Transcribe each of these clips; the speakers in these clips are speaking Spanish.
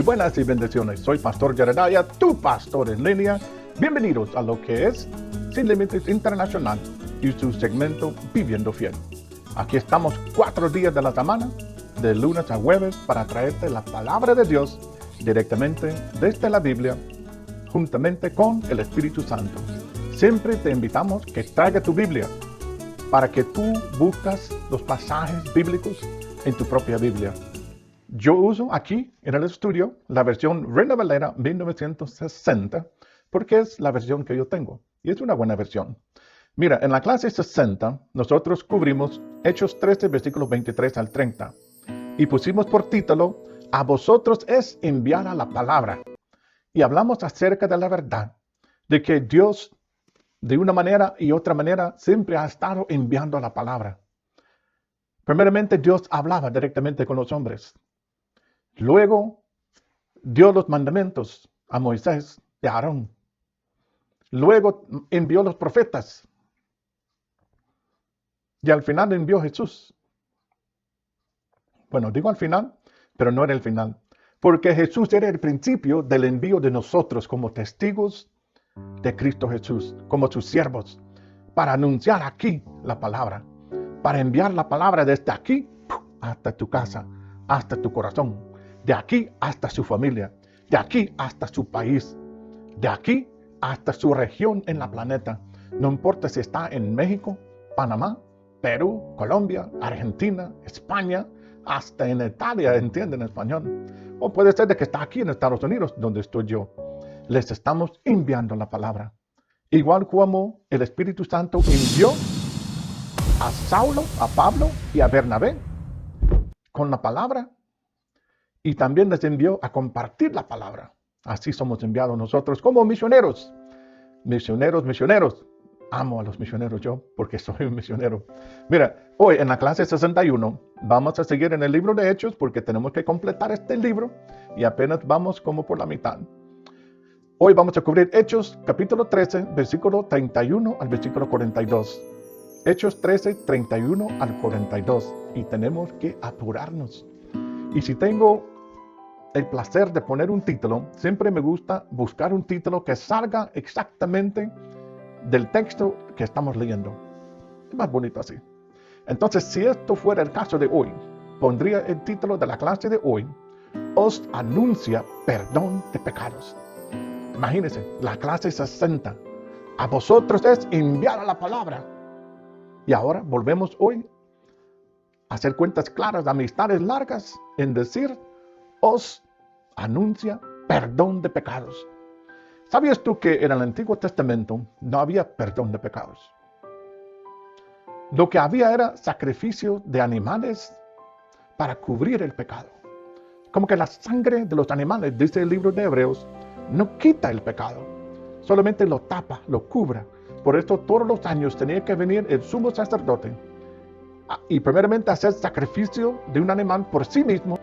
Muy buenas y bendiciones. Soy Pastor Jedediah, tu pastor en línea. Bienvenidos a lo que es Sin Límites Internacional y su segmento Viviendo Fiel. Aquí estamos 4 días de la semana, de lunes a jueves, para traerte la palabra de Dios directamente desde la Biblia, juntamente con el Espíritu Santo. Siempre te invitamos que traiga tu Biblia para que tú buscas los pasajes bíblicos en tu propia Biblia. Yo uso aquí en el estudio la versión Reina Valera 1960 porque es la versión que yo tengo y es una buena versión. Mira, en la clase 60 nosotros cubrimos Hechos 13, versículos 23 al 30 y pusimos por título A vosotros es enviada la palabra y hablamos acerca de la verdad, de que Dios de una manera y otra manera siempre ha estado enviando la palabra. Primeramente Dios hablaba directamente con los hombres. Luego dio los mandamientos a Moisés y a Aarón. Luego envió los profetas. Y al final envió a Jesús. Bueno, digo al final, pero no era el final. Porque Jesús era el principio del envío de nosotros como testigos de Cristo Jesús, como sus siervos, para anunciar aquí la palabra, para enviar la palabra desde aquí hasta tu casa, hasta tu corazón, de aquí hasta su familia, de aquí hasta su país, de aquí hasta su región en la planeta. No importa si está en México, Panamá, Perú, Colombia, Argentina, España, hasta en Italia, entienden español. O puede ser de que está aquí en Estados Unidos, donde estoy yo. Les estamos enviando la palabra. Igual como el Espíritu Santo envió a Saulo, a Pablo y a Bernabé con la palabra. Y también les envió a compartir la palabra. Así somos enviados nosotros como misioneros. Misioneros. Amo a los misioneros yo, porque soy un misionero. Mira, hoy en la clase 61 vamos a seguir en el libro de Hechos porque tenemos que completar este libro y apenas vamos como por la mitad. Hoy vamos a cubrir Hechos capítulo 13, versículo 31 al versículo 42. Hechos 13, 31 al 42. Y tenemos que apurarnos. Y si tengo el placer de poner un título, siempre me gusta buscar un título que salga exactamente del texto que estamos leyendo. Es más bonito así. Entonces, si esto fuera el caso de hoy, pondría el título de la clase de hoy, Os anuncia perdón de pecados. Imagínense, la clase 60. A vosotros es enviada la palabra. Y ahora volvemos hoy a hacer cuentas claras, amistades largas, en decir, os anuncia perdón de pecados. ¿Sabías tú que en el Antiguo Testamento no había perdón de pecados? Lo que había era sacrificio de animales para cubrir el pecado. Como que la sangre de los animales, dice el libro de Hebreos, no quita el pecado, solamente lo tapa, lo cubre. Por esto todos los años tenía que venir el sumo sacerdote y primeramente hacer sacrificio de un animal por sí mismo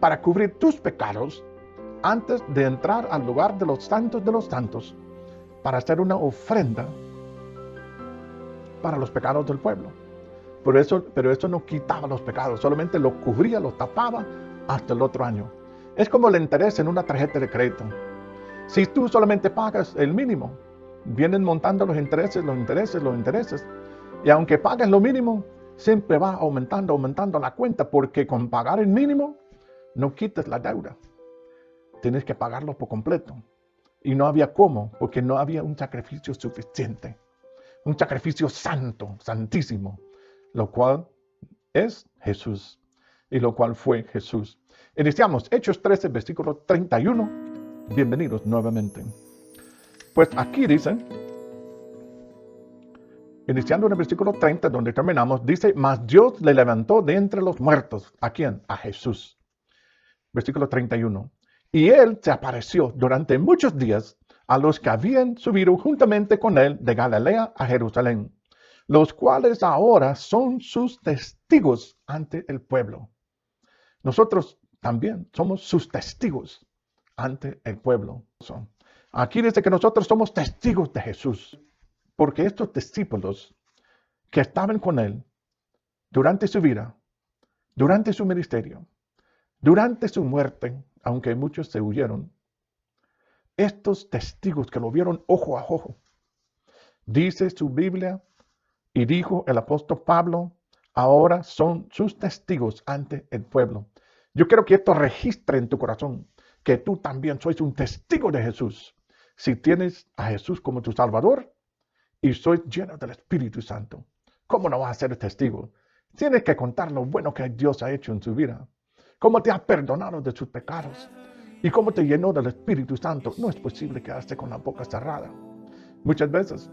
para cubrir tus pecados antes de entrar al lugar de los santos, para hacer una ofrenda para los pecados del pueblo. Pero eso no quitaba los pecados, solamente lo cubría, lo tapaba hasta el otro año. Es como el interés en una tarjeta de crédito. Si tú solamente pagas el mínimo, vienen montando los intereses. Y aunque pagues lo mínimo, siempre va aumentando la cuenta, porque con pagar el mínimo no quites la deuda. Tienes que pagarlo por completo. Y no había cómo, porque no había un sacrificio suficiente. Un sacrificio santo, santísimo, lo cual es Jesús. Y lo cual fue Jesús. Iniciamos Hechos 13, versículo 31. Bienvenidos nuevamente. Pues aquí dice, iniciando en el versículo 30, donde terminamos, dice, mas Dios le levantó de entre los muertos. ¿A quién? A Jesús. Versículo 31. Y él se apareció durante muchos días a los que habían subido juntamente con él de Galilea a Jerusalén, los cuales ahora son sus testigos ante el pueblo. Nosotros también somos sus testigos ante el pueblo. Aquí dice que nosotros somos testigos de Jesús, porque estos discípulos que estaban con él durante su vida, durante su ministerio, durante su muerte, aunque muchos se huyeron, estos testigos que lo vieron ojo a ojo, dice su Biblia y dijo el apóstol Pablo, ahora son sus testigos ante el pueblo. Yo quiero que esto registre en tu corazón, que tú también sois un testigo de Jesús. Si tienes a Jesús como tu Salvador y sois lleno del Espíritu Santo, ¿cómo no vas a ser testigo? Tienes que contar lo bueno que Dios ha hecho en su vida, cómo te ha perdonado de sus pecados y cómo te llenó del Espíritu Santo. No es posible quedarse con la boca cerrada. Muchas veces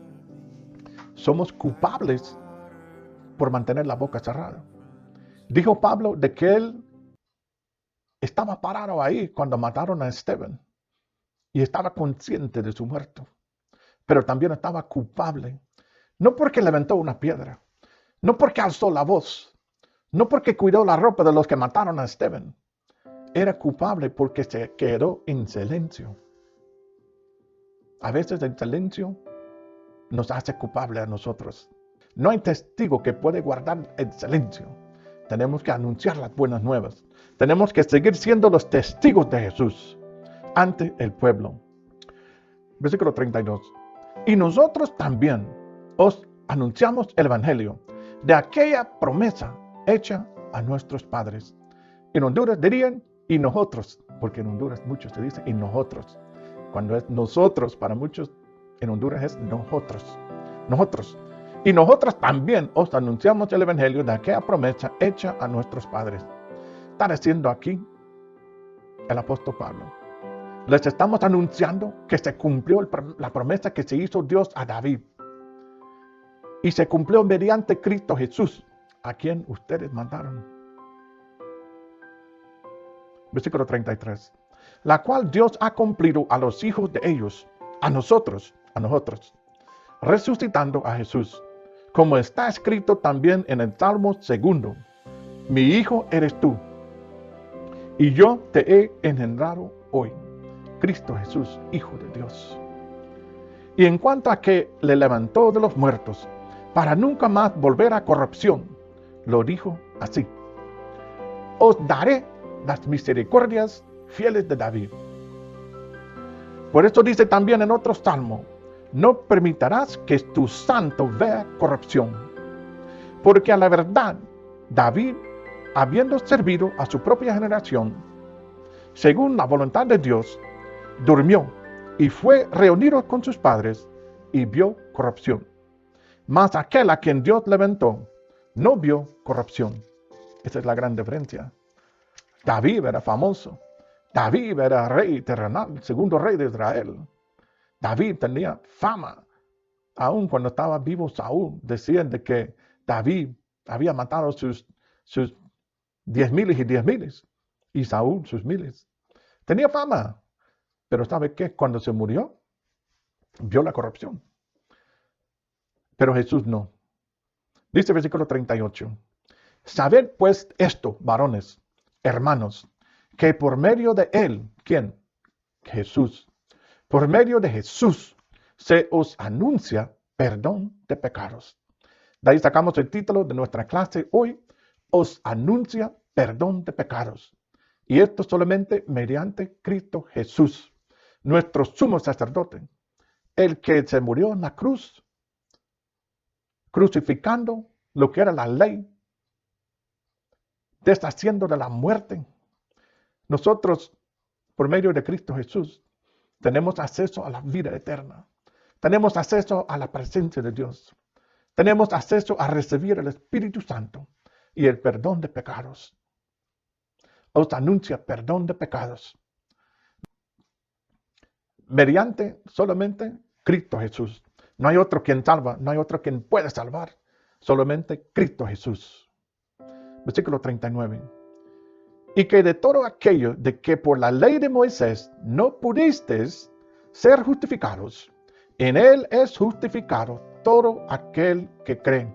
somos culpables por mantener la boca cerrada. Dijo Pablo de que él estaba parado ahí cuando mataron a Esteban y estaba consciente de su muerte, pero también estaba culpable, no porque levantó una piedra, no porque alzó la voz, no porque cuidó la ropa de los que mataron a Esteban. Era culpable porque se quedó en silencio. A veces el silencio nos hace culpable a nosotros. No hay testigo que puede guardar el silencio. Tenemos que anunciar las buenas nuevas. Tenemos que seguir siendo los testigos de Jesús ante el pueblo. Versículo 32. Y nosotros también os anunciamos el evangelio de aquella promesa hecha a nuestros padres. En Honduras dirían y nosotros, porque en Honduras muchos se dice y nosotros. Cuando es nosotros, para muchos en Honduras es nosotros. Nosotros. Y nosotros también os anunciamos el evangelio de aquella promesa hecha a nuestros padres. Está diciendo aquí el apóstol Pablo. Les estamos anunciando que se cumplió la promesa que se hizo Dios a David. Y se cumplió mediante Cristo Jesús, a quien ustedes mandaron. Versículo 33. La cual Dios ha cumplido a los hijos de ellos, a nosotros, resucitando a Jesús, como está escrito también en el Salmo 2. Mi hijo eres tú, y yo te he engendrado hoy. Cristo Jesús, Hijo de Dios. Y en cuanto a que le levantó de los muertos, para nunca más volver a corrupción, lo dijo así: os daré las misericordias fieles de David. Por eso dice también en otro salmo: no permitirás que tu santo vea corrupción. Porque a la verdad, David, habiendo servido a su propia generación, según la voluntad de Dios, durmió y fue reunido con sus padres y vio corrupción. Mas aquel a quien Dios levantó no vio corrupción. Esa es la gran diferencia. David era famoso. David era rey terrenal, segundo rey de Israel. David tenía fama. Aún cuando estaba vivo Saúl, decían de que David había matado sus 10,000 y 10,000, y Saúl sus 1,000. Tenía fama. Pero ¿sabe qué? Cuando se murió, vio la corrupción. Pero Jesús no. Dice versículo 38. Sabed pues esto, varones, hermanos, que por medio de él, ¿quién? Jesús. Por medio de Jesús se os anuncia perdón de pecados. De ahí sacamos el título de nuestra clase hoy: os anuncia perdón de pecados. Y esto solamente mediante Cristo Jesús, nuestro sumo sacerdote, el que se murió en la cruz, crucificando lo que era la ley, deshaciendo de la muerte. Nosotros, por medio de Cristo Jesús, tenemos acceso a la vida eterna. Tenemos acceso a la presencia de Dios. Tenemos acceso a recibir el Espíritu Santo y el perdón de pecados. Os anuncia perdón de pecados mediante solamente Cristo Jesús. No hay otro quien salva, no hay otro quien puede salvar, solamente Cristo Jesús. Versículo 39. Y que de todo aquello de que por la ley de Moisés no pudisteis ser justificados, en él es justificado todo aquel que cree.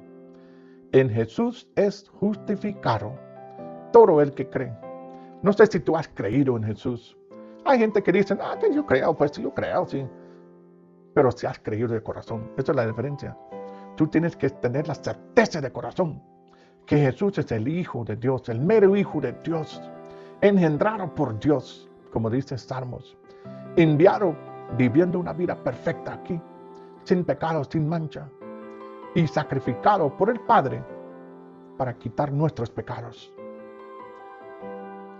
En Jesús es justificado todo el que cree. No sé si tú has creído en Jesús. Hay gente que dice, que yo creo, pues sí, yo creo, sí. Pero si has creído de corazón, esa es la diferencia. Tú tienes que tener la certeza de corazón que Jesús es el Hijo de Dios, el mero Hijo de Dios, engendrado por Dios, como dice Salmos, enviado viviendo una vida perfecta aquí, sin pecado, sin mancha, y sacrificado por el Padre para quitar nuestros pecados.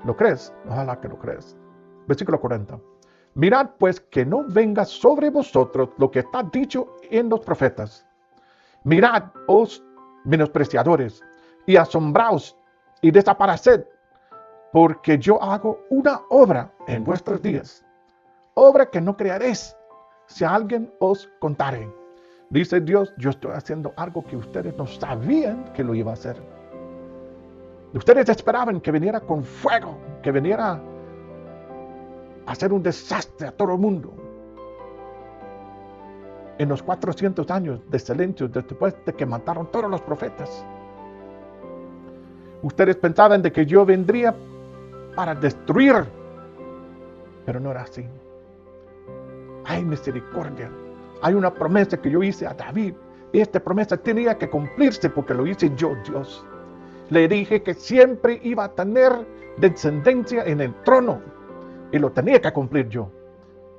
¿Lo crees? Ojalá que lo crees. Versículo 40. Mirad pues que no venga sobre vosotros lo que está dicho en los profetas. Mirad, os menospreciadores, y asombraos y desapareced, porque yo hago una obra en vuestros días, obra que no creeréis si alguien os contare. Dice Dios, yo estoy haciendo algo que ustedes no sabían que lo iba a hacer. Ustedes esperaban que viniera con fuego, que viniera a hacer un desastre a todo el mundo. En los 400 años de silencio después de que mataron todos los profetas. Ustedes pensaban de que yo vendría para destruir, pero no era así. Hay misericordia. Hay una promesa que yo hice a David. Y esta promesa tenía que cumplirse porque lo hice yo, Dios. Le dije que siempre iba a tener descendencia en el trono. Y lo tenía que cumplir yo.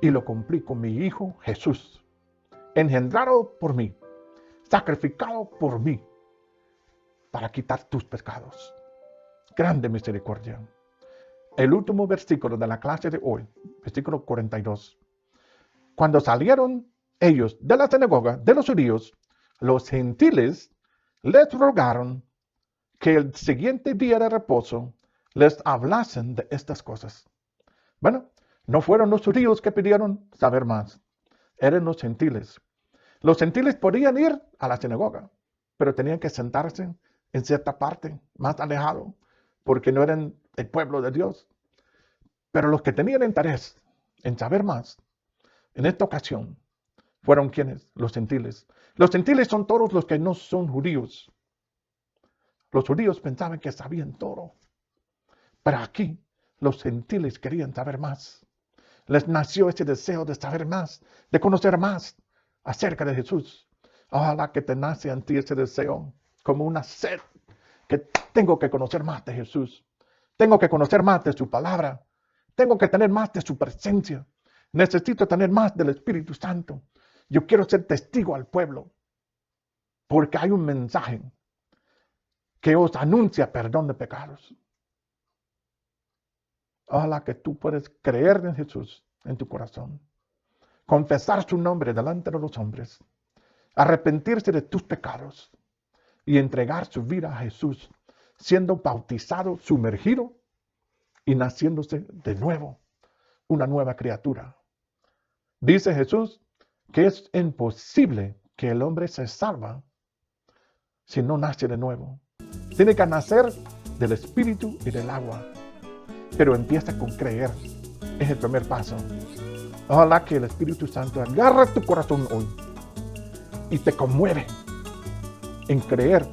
Y lo cumplí con mi Hijo Jesús. Engendrado por mí. Sacrificado por mí. Para quitar tus pecados. Grande misericordia. El último versículo de la clase de hoy. Versículo 42. Cuando salieron ellos de la sinagoga de los judíos, los gentiles les rogaron que el siguiente día de reposo les hablasen de estas cosas. Bueno, no fueron los judíos que pidieron saber más, eran los gentiles. Los gentiles podían ir a la sinagoga, pero tenían que sentarse en cierta parte, más alejado, porque no eran el pueblo de Dios. Pero los que tenían interés en saber más, en esta ocasión, fueron quienes, los gentiles. Los gentiles son todos los que no son judíos. Los judíos pensaban que sabían todo. Pero aquí, los gentiles querían saber más. Les nació ese deseo de saber más, de conocer más acerca de Jesús. Ojalá que te nace en ti ese deseo, como una sed, que tengo que conocer más de Jesús. Tengo que conocer más de su palabra. Tengo que tener más de su presencia. Necesito tener más del Espíritu Santo. Yo quiero ser testigo al pueblo, porque hay un mensaje que os anuncia perdón de pecados. Ojalá que tú puedas creer en Jesús en tu corazón, confesar su nombre delante de los hombres, arrepentirse de tus pecados y entregar su vida a Jesús, siendo bautizado, sumergido y naciéndose de nuevo, una nueva criatura. Dice Jesús que es imposible que el hombre se salva si no nace de nuevo. Tiene que nacer del Espíritu y del agua. Pero empieza con creer. Es el primer paso. Ojalá que el Espíritu Santo agarre tu corazón hoy y te conmueve en creer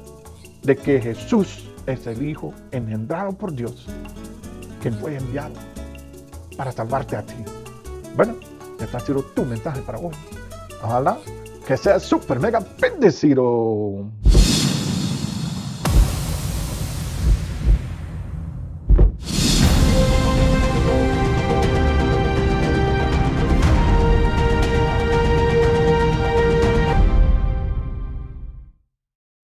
de que Jesús es el Hijo engendrado por Dios, quien fue enviado para salvarte a ti. Bueno, este ha sido tu mensaje para hoy. Ojalá que seas súper mega bendecido.